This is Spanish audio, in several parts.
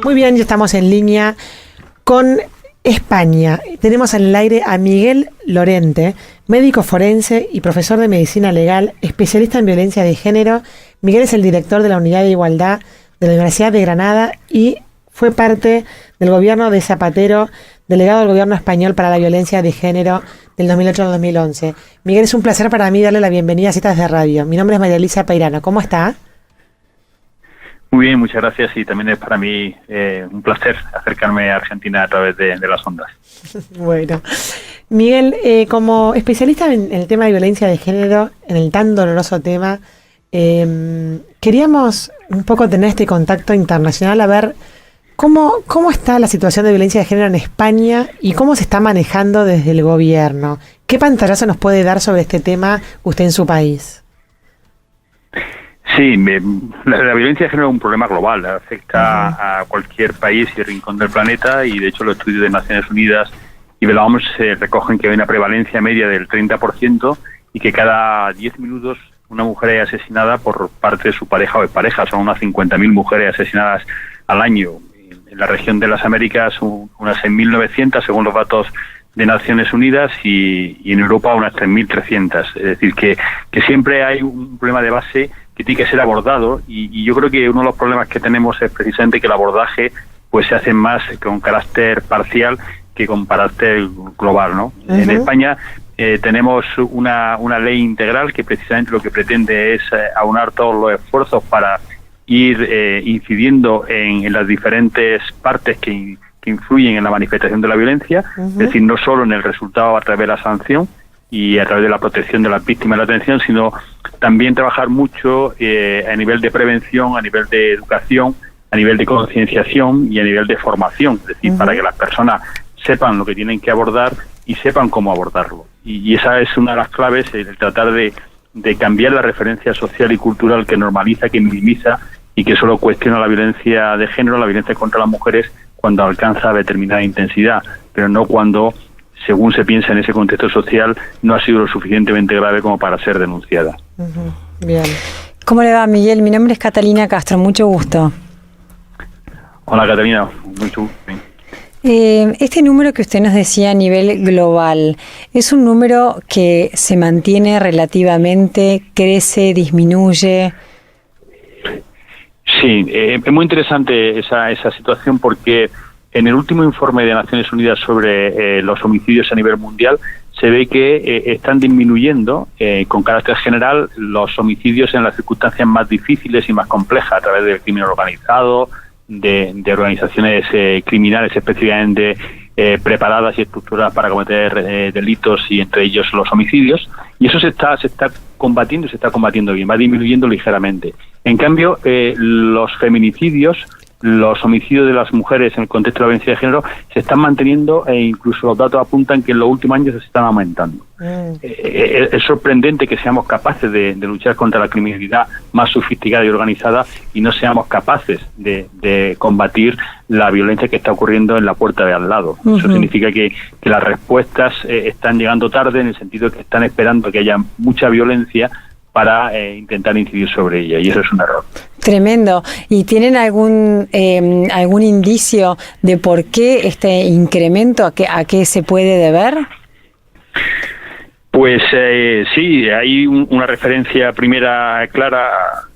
Muy bien, ya estamos en línea con España. Tenemos en el aire a Miguel Lorente, médico forense y profesor de medicina legal, especialista en violencia de género. Miguel es el director de la Unidad de Igualdad de la Universidad de Granada y fue parte del gobierno de Zapatero, delegado del gobierno español para la violencia de género del 2008 al 2011. Miguel, es un placer para mí darle la bienvenida a Citas de Radio. Mi nombre es María Elisa Peirano. ¿Cómo está? Muy bien, muchas gracias, y también es para mí un placer acercarme a Argentina a través de las ondas. Bueno, Miguel, como especialista en el tema de violencia de género, en el tan doloroso tema, queríamos un poco tener este contacto internacional, a ver cómo está la situación de violencia de género en España y cómo se está manejando desde el gobierno. ¿Qué pantallazo nos puede dar sobre este tema usted en su país? Sí, la violencia de género es un problema global, afecta a cualquier país y rincón del planeta, y de hecho los estudios de Naciones Unidas y de la OMS recogen que hay una prevalencia media del 30% y que cada 10 minutos una mujer es asesinada por parte de su pareja o expareja. Son unas 50.000 mujeres asesinadas al año. En la región de las Américas unas 6.900 según los datos de Naciones Unidas, y en Europa unas 3.300. Es decir, que siempre hay un problema de base que tiene que ser abordado, y yo creo que uno de los problemas que tenemos es precisamente que el abordaje pues se hace más con carácter parcial que con carácter global, ¿no? Uh-huh. En España tenemos una ley integral que precisamente lo que pretende es aunar todos los esfuerzos para ir incidiendo en las diferentes partes que influyen en la manifestación de la violencia, uh-huh. Es decir, no solo en el resultado a través de la sanción y a través de la protección de las víctimas y la atención, sino también trabajar mucho a nivel de prevención, a nivel de educación, a nivel de concienciación y a nivel de formación, es decir, uh-huh. para que las personas sepan lo que tienen que abordar y sepan cómo abordarlo. Y esa es una de las claves, el tratar de cambiar la referencia social y cultural que normaliza, que minimiza y que solo cuestiona la violencia de género, la violencia contra las mujeres, cuando alcanza determinada intensidad, pero no cuando, según se piensa en ese contexto social, no ha sido lo suficientemente grave como para ser denunciada. Uh-huh. Bien. ¿Cómo le va, Miguel? Mi nombre es Catalina Castro, mucho gusto. Hola, Catalina, mucho gusto. Este número que usted nos decía a nivel global, ¿es un número que se mantiene relativamente, crece, disminuye? Sí, es muy interesante esa situación, porque en el último informe de Naciones Unidas sobre los homicidios a nivel mundial se ve que están disminuyendo con carácter general los homicidios en las circunstancias más difíciles y más complejas, a través del crimen organizado, de organizaciones criminales específicamente preparadas y estructuradas para cometer delitos, y entre ellos los homicidios, y eso se está combatiendo bien, va disminuyendo ligeramente. En cambio, los feminicidios, los homicidios de las mujeres en el contexto de la violencia de género se están manteniendo, e incluso los datos apuntan que en los últimos años se están aumentando. Es sorprendente que seamos capaces de luchar contra la criminalidad más sofisticada y organizada y no seamos capaces de combatir la violencia que está ocurriendo en la puerta de al lado. Uh-huh. Eso significa que las respuestas están llegando tarde, en el sentido de que están esperando que haya mucha violencia para intentar incidir sobre ella, y eso es un error. Tremendo. ¿Y tienen algún indicio de por qué este incremento, a qué se puede deber? Pues sí, hay una referencia primera clara,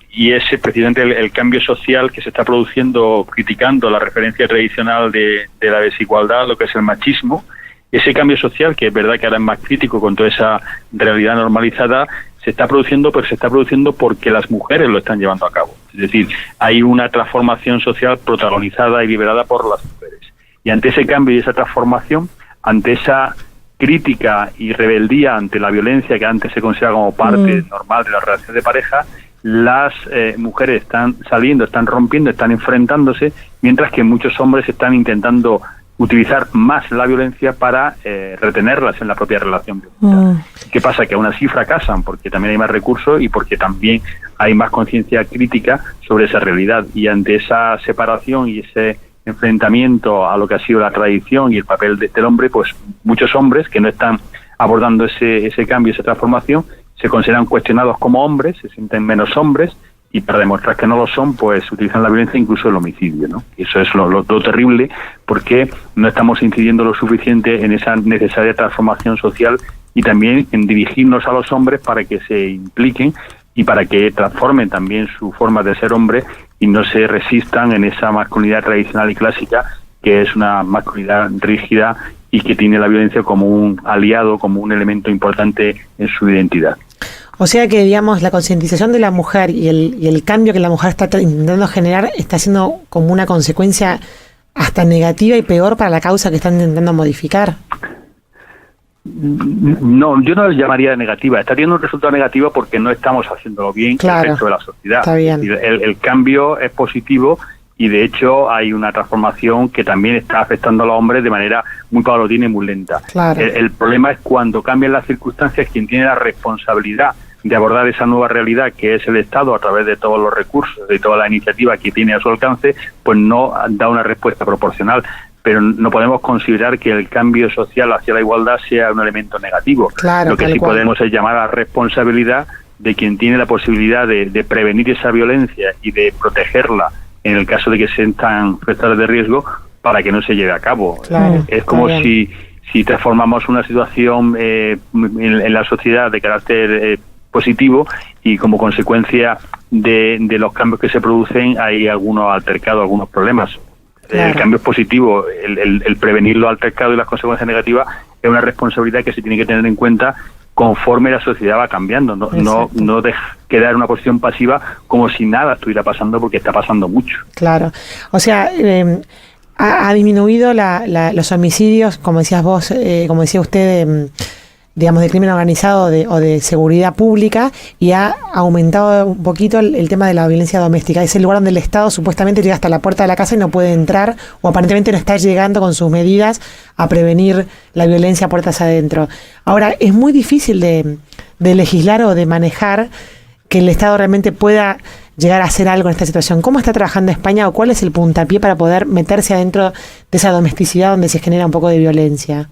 y es precisamente el cambio social que se está produciendo, criticando la referencia tradicional de la desigualdad, lo que es el machismo. Ese cambio social, que es verdad que ahora es más crítico con toda esa realidad normalizada, se está produciendo, pero se está produciendo porque las mujeres lo están llevando a cabo. Es decir, hay una transformación social protagonizada y liderada por las mujeres. Y ante ese cambio y esa transformación, ante esa crítica y rebeldía ante la violencia que antes se considera como parte normal de la relación de pareja, las mujeres están saliendo, están rompiendo, están enfrentándose, mientras que muchos hombres están intentando utilizar más la violencia para retenerlas en la propia relación violenta. ¿Qué pasa? Que aún así fracasan, porque también hay más recursos y porque también hay más conciencia crítica sobre esa realidad. Y ante esa separación y ese enfrentamiento a lo que ha sido la tradición y el papel del hombre, pues muchos hombres que no están abordando ese cambio, esa transformación, se consideran cuestionados como hombres, se sienten menos hombres, y para demostrar que no lo son, pues utilizan la violencia, incluso el homicidio, ¿no? Y eso es lo terrible, porque no estamos incidiendo lo suficiente en esa necesaria transformación social y también en dirigirnos a los hombres para que se impliquen y para que transformen también su forma de ser hombre y no se resistan en esa masculinidad tradicional y clásica, que es una masculinidad rígida y que tiene la violencia como un aliado, como un elemento importante en su identidad. O sea que, digamos, la concientización de la mujer y el cambio que la mujer está intentando generar está siendo como una consecuencia hasta negativa y peor para la causa que están intentando modificar. No, yo no la llamaría negativa. Está teniendo un resultado negativo porque no estamos haciéndolo bien con el resto de la sociedad. Está bien. El cambio es positivo y, de hecho, hay una transformación que también está afectando a los hombres de manera muy paulatina y muy lenta. Claro. El problema es cuando cambian las circunstancias, quien tiene la responsabilidad de abordar esa nueva realidad, que es el Estado, a través de todos los recursos, de toda la iniciativa que tiene a su alcance, pues no da una respuesta proporcional. Pero no podemos considerar que el cambio social hacia la igualdad sea un elemento negativo. Claro, lo que sí podemos es llamar a la responsabilidad de quien tiene la posibilidad de prevenir esa violencia y de protegerla en el caso de que se sientan factores de riesgo para que no se lleve a cabo. Claro, es como si transformamos una situación en la sociedad de carácter positivo y como consecuencia de los cambios que se producen hay algunos altercados, algunos problemas. Claro. El cambio es positivo, el prevenir los altercados y las consecuencias negativas es una responsabilidad que se tiene que tener en cuenta conforme la sociedad va cambiando, no quedar en una posición pasiva como si nada estuviera pasando, porque está pasando mucho. Claro, o sea, ha disminuido los homicidios, como decías vos, como decía usted, digamos, de crimen organizado o de seguridad pública, y ha aumentado un poquito el tema de la violencia doméstica. Es el lugar donde el Estado supuestamente llega hasta la puerta de la casa y no puede entrar, o aparentemente no está llegando con sus medidas a prevenir la violencia puertas adentro. Ahora, es muy difícil de legislar o de manejar que el Estado realmente pueda llegar a hacer algo en esta situación. ¿Cómo está trabajando España o cuál es el puntapié para poder meterse adentro de esa domesticidad donde se genera un poco de violencia?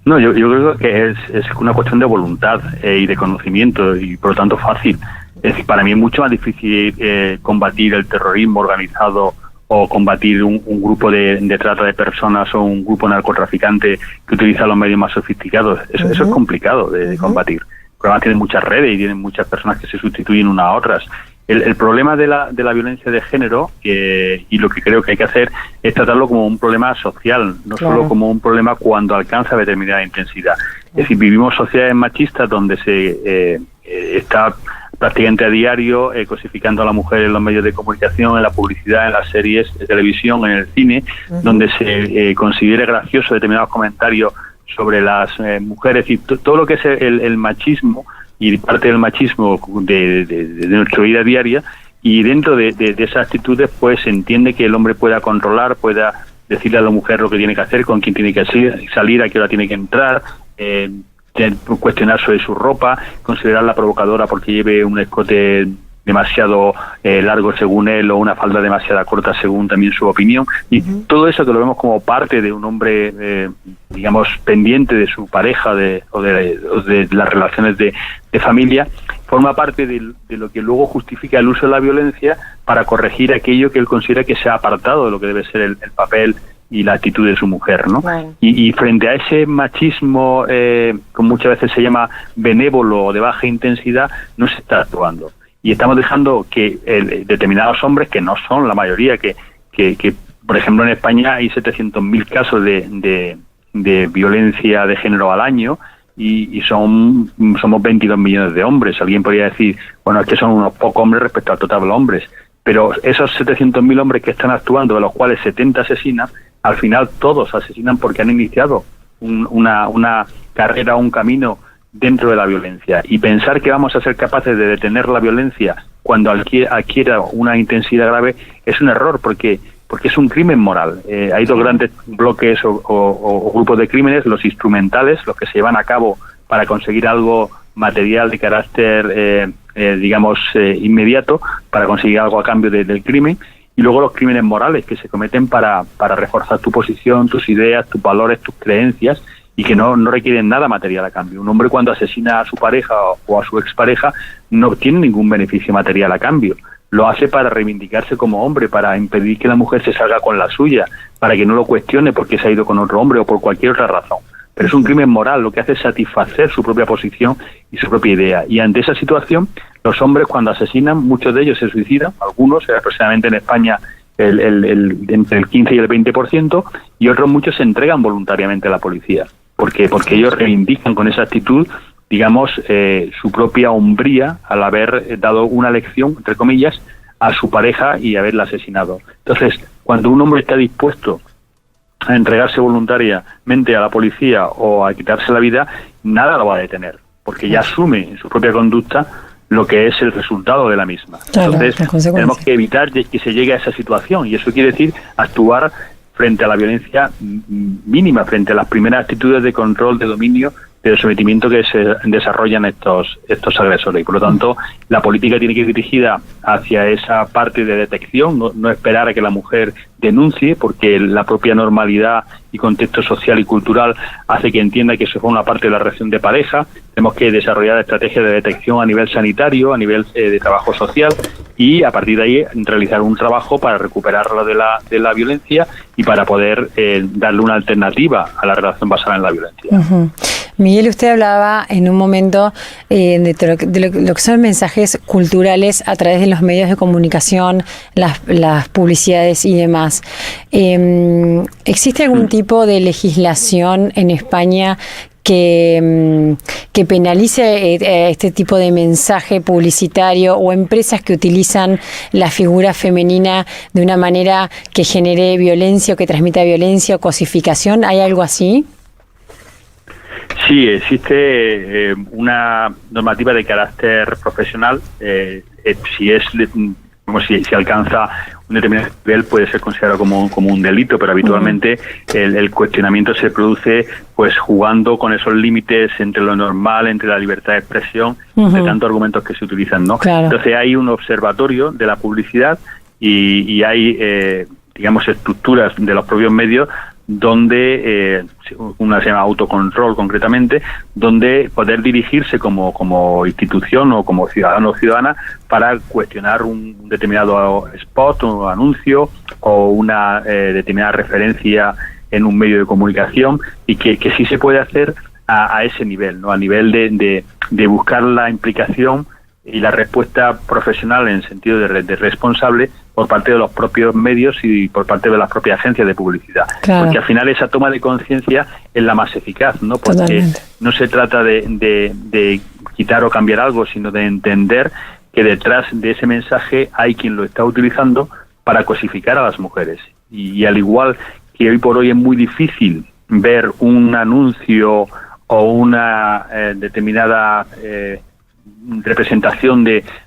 No, yo creo que es una cuestión de voluntad y de conocimiento y por lo tanto fácil. Es decir, para mí es mucho más difícil combatir el terrorismo organizado o combatir un grupo de trata de personas o un grupo narcotraficante que utiliza los medios más sofisticados. Eso es complicado de combatir. Porque además tienen muchas redes y tienen muchas personas que se sustituyen unas a otras. El problema de la violencia de género, y lo que creo que hay que hacer, es tratarlo como un problema social, no solo como un problema cuando alcanza determinada intensidad. Es decir, vivimos sociedades machistas donde se está prácticamente a diario cosificando a la mujer en los medios de comunicación, en la publicidad, en las series de televisión, en el cine, donde se considera gracioso determinados comentarios sobre las mujeres, y todo lo que es el machismo y parte del machismo de nuestra vida diaria, y dentro de esas actitudes pues se entiende que el hombre pueda controlar, pueda decirle a la mujer lo que tiene que hacer, con quién tiene que salir, a qué hora tiene que entrar, cuestionar sobre su ropa, considerarla provocadora porque lleve un escote demasiado largo según él o una falda demasiado corta según también su opinión, y todo eso que lo vemos como parte de un hombre digamos pendiente de su pareja o de las relaciones de familia, forma parte de lo que luego justifica el uso de la violencia para corregir aquello que él considera que se ha apartado de lo que debe ser el papel y la actitud de su mujer, ¿no? Bueno. Y frente a ese machismo que muchas veces se llama benévolo o de baja intensidad, no se está actuando. Y estamos dejando que determinados hombres, que no son la mayoría, que por ejemplo en España hay 700.000 casos de violencia de género al año y somos 22 millones de hombres. Alguien podría decir, bueno, es que son unos pocos hombres respecto al total de los hombres. Pero esos 700.000 hombres que están actuando, de los cuales 70 asesinan, al final todos asesinan porque han iniciado una carrera, un camino dentro de la violencia, y pensar que vamos a ser capaces de detener la violencia cuando adquiera una intensidad grave es un error, porque es un crimen moral. Hay dos grandes bloques o grupos de crímenes: los instrumentales, los que se llevan a cabo para conseguir algo material de carácter digamos inmediato, para conseguir algo a cambio del crimen, y luego los crímenes morales, que se cometen para reforzar tu posición, tus ideas, tus valores, tus creencias, y que no requieren nada material a cambio. Un hombre cuando asesina a su pareja o a su expareja no obtiene ningún beneficio material a cambio. Lo hace para reivindicarse como hombre, para impedir que la mujer se salga con la suya, para que no lo cuestione porque se ha ido con otro hombre o por cualquier otra razón. Pero es un crimen moral, lo que hace es satisfacer su propia posición y su propia idea. Y ante esa situación, los hombres cuando asesinan, muchos de ellos se suicidan, algunos, aproximadamente en España entre el 15 y el 20%, y otros muchos se entregan voluntariamente a la policía, porque ellos reivindican con esa actitud, digamos, su propia hombría al haber dado una lección, entre comillas, a su pareja y haberla asesinado. Entonces, cuando un hombre está dispuesto a entregarse voluntariamente a la policía o a quitarse la vida, nada lo va a detener, porque ya asume en su propia conducta lo que es el resultado de la misma. Claro, entonces, tenemos que evitar que se llegue a esa situación, y eso quiere decir actuar frente a la violencia mínima, frente a las primeras actitudes de control, de dominio, de sometimiento que se desarrollan estos agresores. Y por lo tanto, la política tiene que ir dirigida hacia esa parte de detección, no esperar a que la mujer denuncie, porque la propia normalidad y contexto social y cultural hace que entienda que eso forma parte de la relación de pareja. Tenemos que desarrollar estrategias de detección a nivel sanitario, a nivel de trabajo social, y a partir de ahí realizar un trabajo para recuperarla de la violencia y para poder darle una alternativa a la relación basada en la violencia. Uh-huh. Miguel, usted hablaba en un momento de lo que son mensajes culturales a través de los medios de comunicación, las publicidades y demás. ¿Existe algún tipo de legislación en España que penalice este tipo de mensaje publicitario, o empresas que utilizan la figura femenina de una manera que genere violencia o que transmita violencia o cosificación? ¿Hay algo así? Sí, existe una normativa de carácter profesional. Si alcanza un determinado nivel, puede ser considerado como un delito, pero habitualmente el cuestionamiento se produce pues jugando con esos límites entre lo normal, entre la libertad de expresión, de tantos argumentos que se utilizan, ¿no? Claro. Entonces hay un observatorio de la publicidad y hay, digamos, estructuras de los propios medios donde una se llama autocontrol concretamente, donde poder dirigirse como institución o como ciudadano o ciudadana para cuestionar un determinado spot o anuncio o una determinada referencia en un medio de comunicación, y que sí se puede hacer a ese nivel, ¿no? A nivel de buscar la implicación y la respuesta profesional en sentido de responsable por parte de los propios medios y por parte de las propias agencias de publicidad. Claro. Porque al final esa toma de conciencia es la más eficaz, ¿no? Porque totalmente. No se trata de quitar o cambiar algo, sino de entender que detrás de ese mensaje hay quien lo está utilizando para cosificar a las mujeres. Y al igual que hoy por hoy es muy difícil ver un anuncio o una determinada representación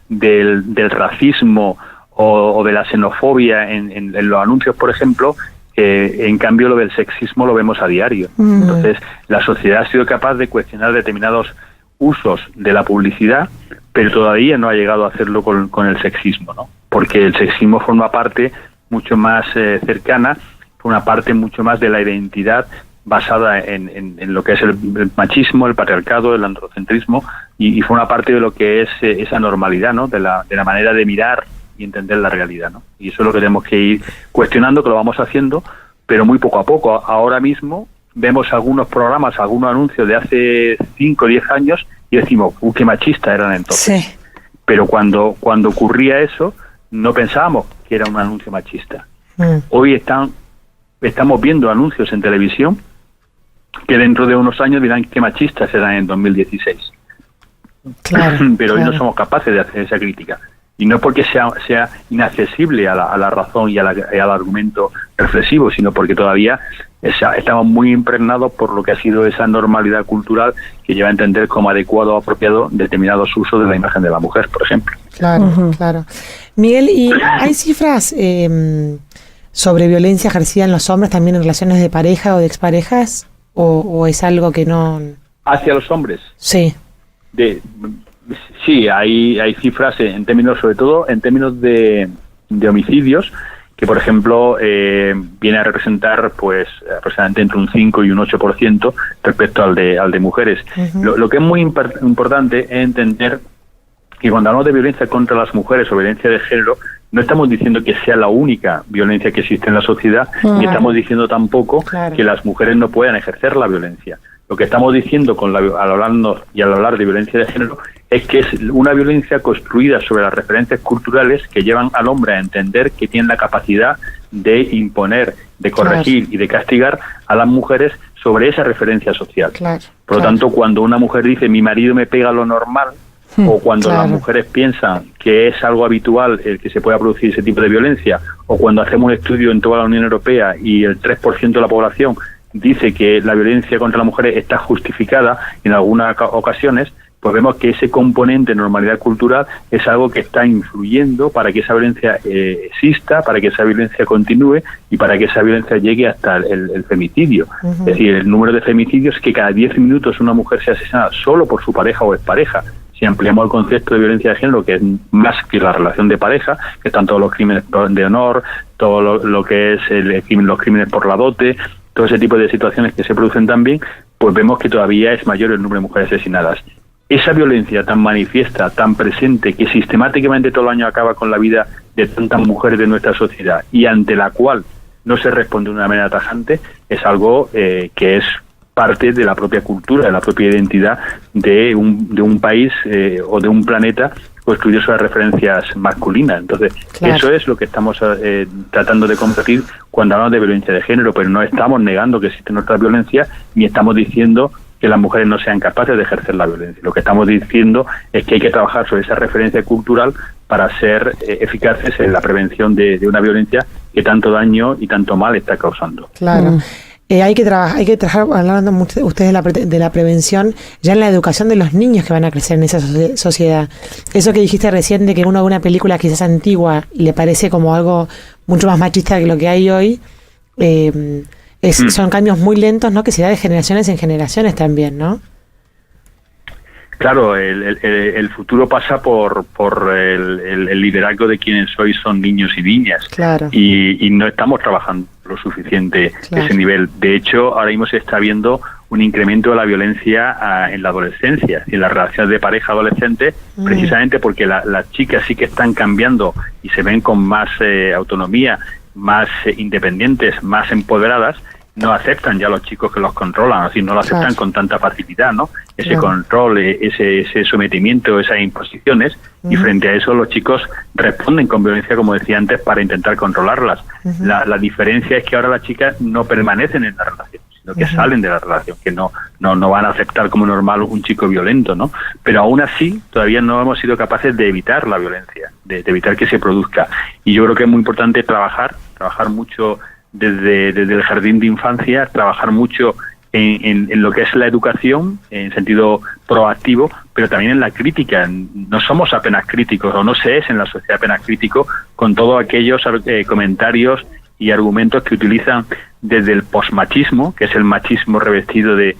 del racismo o de la xenofobia en los anuncios, por ejemplo, en cambio lo del sexismo lo vemos a diario. Entonces, la sociedad ha sido capaz de cuestionar determinados usos de la publicidad, pero todavía no ha llegado a hacerlo con el sexismo, ¿no? Porque el sexismo forma parte mucho más cercana, una parte mucho más de la identidad basada en lo que es el machismo, el patriarcado, el androcentrismo, y forma parte de lo que es esa normalidad, ¿no? De la manera de mirar y entender la realidad, ¿no? Y eso es lo que tenemos que ir cuestionando, que lo vamos haciendo, pero muy poco a poco. Ahora mismo vemos algunos programas, algunos anuncios de hace 5 o 10 años y decimos, qué machistas eran entonces. Sí. Pero cuando ocurría eso, no pensábamos que era un anuncio machista. Hoy estamos viendo anuncios en televisión que dentro de unos años dirán qué machistas eran en 2016. Claro, pero hoy no somos capaces de hacer esa crítica. Y no porque sea inaccesible a la razón y al argumento reflexivo, sino porque todavía estamos muy impregnados por lo que ha sido esa normalidad cultural que lleva a entender como adecuado o apropiado determinados usos de la imagen de la mujer, por ejemplo. Claro, claro. Miguel, ¿y hay cifras sobre violencia ejercida en los hombres también en relaciones de pareja o de exparejas? ¿O es algo que no...? ¿Hacia los hombres? Sí. Sí, hay cifras en términos, sobre todo en términos de homicidios, que por ejemplo viene a representar pues aproximadamente entre un 5 y un 8% respecto al de mujeres. Lo que es muy importante es entender que cuando hablamos de violencia contra las mujeres o violencia de género, no estamos diciendo que sea la única violencia que existe en la sociedad, ni estamos diciendo tampoco que las mujeres no puedan ejercer la violencia. Lo que estamos diciendo al hablar de violencia de género es que es una violencia construida sobre las referencias culturales que llevan al hombre a entender que tiene la capacidad de imponer, de corregir y de castigar a las mujeres sobre esa referencia social. Por lo tanto, cuando una mujer dice mi marido me pega lo normal, o cuando las mujeres piensan que es algo habitual el que se pueda producir ese tipo de violencia, o cuando hacemos un estudio en toda la Unión Europea y el 3% de la población dice que la violencia contra las mujeres está justificada en algunas ocasiones, pues vemos que ese componente de normalidad cultural es algo que está influyendo para que esa violencia exista, para que esa violencia continúe y para que esa violencia llegue hasta el femicidio. Es decir, el número de femicidios es que cada 10 minutos una mujer se asesina solo por su pareja o expareja. Si ampliamos el concepto de violencia de género, que es más que la relación de pareja, que están todos los crímenes de honor, todo lo que es los crímenes por la dote, todo ese tipo de situaciones que se producen también, pues vemos que todavía es mayor el número de mujeres asesinadas. Esa violencia tan manifiesta, tan presente, que sistemáticamente todo el año acaba con la vida de tantas mujeres de nuestra sociedad y ante la cual no se responde de una manera tajante, es algo que es parte de la propia cultura, de la propia identidad de un país o de un planeta construido sobre referencias masculinas. Entonces, eso es lo que estamos tratando de combatir cuando hablamos de violencia de género, pero no estamos negando que existen otras violencias ni estamos diciendo que las mujeres no sean capaces de ejercer la violencia. Lo que estamos diciendo es que hay que trabajar sobre esa referencia cultural para ser eficaces en la prevención de una violencia que tanto daño y tanto mal está causando. Claro. Hay que trabajar, hablando ustedes de la prevención, ya en la educación de los niños que van a crecer en esa sociedad. Eso que dijiste recién de que uno ve una película quizás antigua y le parece como algo mucho más machista que lo que hay hoy, son cambios muy lentos, ¿no? Que se da de generaciones en generaciones también, ¿no? Claro, el futuro pasa por el liderazgo de quienes hoy son niños y niñas. Claro. Y no estamos trabajando lo suficiente ese nivel. De hecho, ahora mismo se está viendo un incremento de la violencia en la adolescencia y en las relaciones de pareja adolescente, precisamente porque las chicas sí que están cambiando y se ven con más autonomía, más independientes, más empoderadas. No aceptan ya los chicos que los controlan, así no lo aceptan con tanta facilidad, ¿no? Ese control, ese sometimiento, esas imposiciones, y frente a eso los chicos responden con violencia, como decía antes, para intentar controlarlas. La diferencia es que ahora las chicas no permanecen en la relación, sino que salen de la relación, que no van a aceptar como normal un chico violento, ¿no? Pero aún así todavía no hemos sido capaces de evitar la violencia, de evitar que se produzca. Y yo creo que es muy importante trabajar mucho desde el jardín de infancia, trabajar mucho en lo que es la educación en sentido proactivo, pero también en la crítica. No somos apenas críticos, o no se es en la sociedad apenas crítico con todos aquellos comentarios y argumentos que utilizan desde el posmachismo, que es el machismo revestido de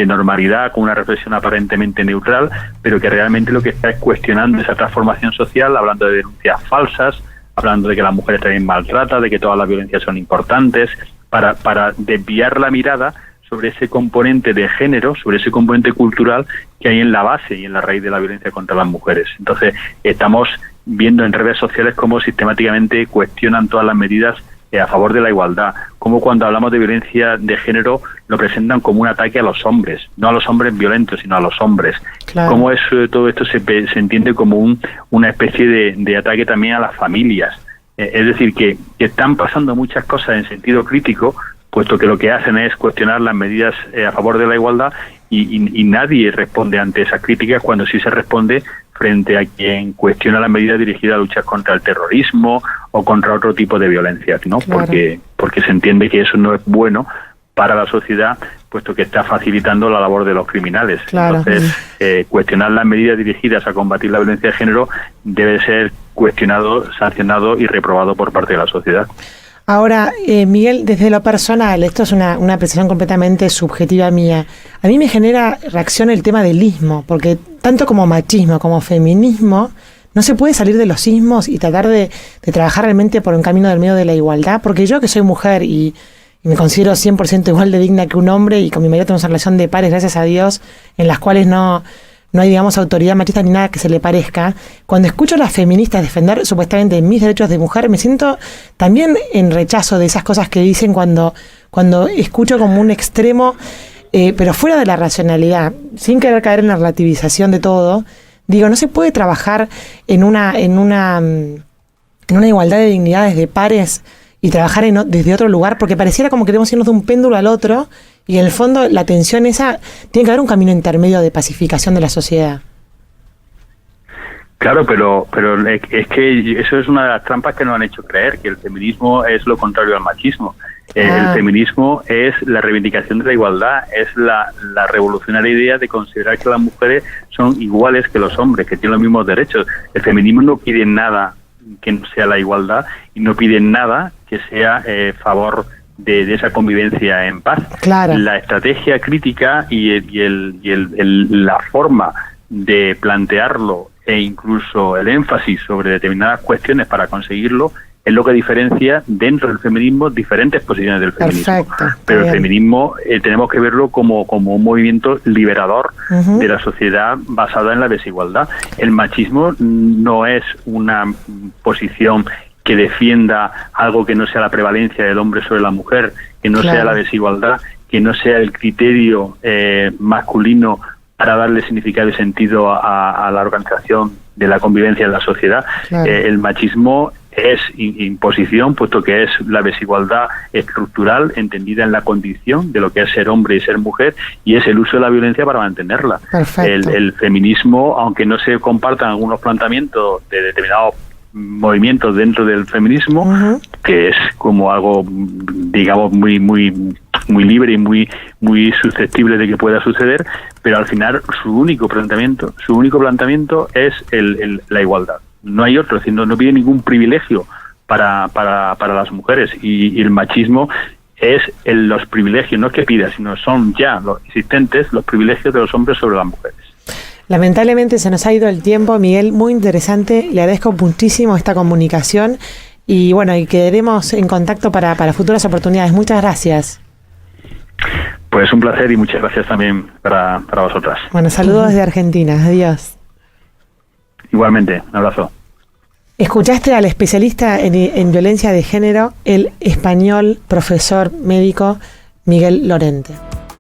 normalidad, con una reflexión aparentemente neutral, pero que realmente lo que está es cuestionando esa transformación social, hablando de denuncias falsas, hablando de que las mujeres también maltratan, de que todas las violencias son importantes, para desviar la mirada sobre ese componente de género, sobre ese componente cultural que hay en la base y en la raíz de la violencia contra las mujeres. Entonces, estamos viendo en redes sociales cómo sistemáticamente cuestionan todas las medidas a favor de la igualdad, como cuando hablamos de violencia de género lo presentan como un ataque a los hombres, no a los hombres violentos, sino a los hombres. Claro. Cómo todo esto se entiende como una especie de ataque también a las familias. Es decir, que están pasando muchas cosas en sentido crítico, puesto que lo que hacen es cuestionar las medidas a favor de la igualdad y nadie responde ante esas críticas cuando sí se responde frente a quien cuestiona las medidas dirigidas a luchar contra el terrorismo o contra otro tipo de violencia, ¿no? Claro. Porque se entiende que eso no es bueno para la sociedad, puesto que está facilitando la labor de los criminales. Claro. Entonces, cuestionar las medidas dirigidas a combatir la violencia de género debe ser cuestionado, sancionado y reprobado por parte de la sociedad. Ahora, Miguel, desde lo personal, esto es una apreciación completamente subjetiva mía. A mí me genera reacción el tema del ismo, porque tanto como machismo como feminismo ¿No se puede salir de los sismos y tratar de trabajar realmente por un camino del medio de la igualdad? Porque yo, que soy mujer y me considero 100% igual de digna que un hombre, y con mi marido tenemos una relación de pares, gracias a Dios, en las cuales no hay, digamos, autoridad machista ni nada que se le parezca. Cuando escucho a las feministas defender supuestamente mis derechos de mujer, me siento también en rechazo de esas cosas que dicen cuando escucho como un extremo, pero fuera de la racionalidad, sin querer caer en la relativización de todo. Digo, no se puede trabajar en una igualdad de dignidades de pares y trabajar desde otro lugar, porque pareciera como que queremos irnos de un péndulo al otro, y en el fondo la tensión esa, tiene que haber un camino intermedio de pacificación de la sociedad. Claro, pero es que eso es una de las trampas que nos han hecho creer, que el feminismo es lo contrario al machismo. El feminismo es la reivindicación de la igualdad, es la revolucionaria idea de considerar que las mujeres son iguales que los hombres, que tienen los mismos derechos. El feminismo no pide nada que no sea la igualdad y no pide nada que sea favor de esa convivencia en paz. Claro. La estrategia crítica y la forma de plantearlo e incluso el énfasis sobre determinadas cuestiones para conseguirlo es lo que diferencia dentro del feminismo diferentes posiciones del feminismo. Perfecto. Pero el feminismo tenemos que verlo como un movimiento liberador de la sociedad basada en la desigualdad. El machismo no es una posición que defienda algo que no sea la prevalencia del hombre sobre la mujer, que no sea la desigualdad, que no sea el criterio masculino para darle significado y sentido a la organización de la convivencia en la sociedad. Claro. El machismo es imposición, puesto que es la desigualdad estructural entendida en la condición de lo que es ser hombre y ser mujer, y es el uso de la violencia para mantenerla. El feminismo, aunque no se compartan algunos planteamientos de determinados movimientos dentro del feminismo, que es como algo, digamos, muy libre y muy susceptible de que pueda suceder, pero al final su único planteamiento es la igualdad. No hay otro, es decir, no pide ningún privilegio para las mujeres, y el machismo es los privilegios, no es que pida, sino son ya los existentes, los privilegios de los hombres sobre las mujeres. Lamentablemente se nos ha ido el tiempo, Miguel, muy interesante, le agradezco muchísimo esta comunicación, y bueno, y quedaremos en contacto para futuras oportunidades. Muchas gracias. Pues un placer y muchas gracias también para vosotras. Bueno, saludos desde Argentina, adiós. Igualmente, un abrazo. Escuchaste al especialista en violencia de género, el español profesor médico Miguel Lorente.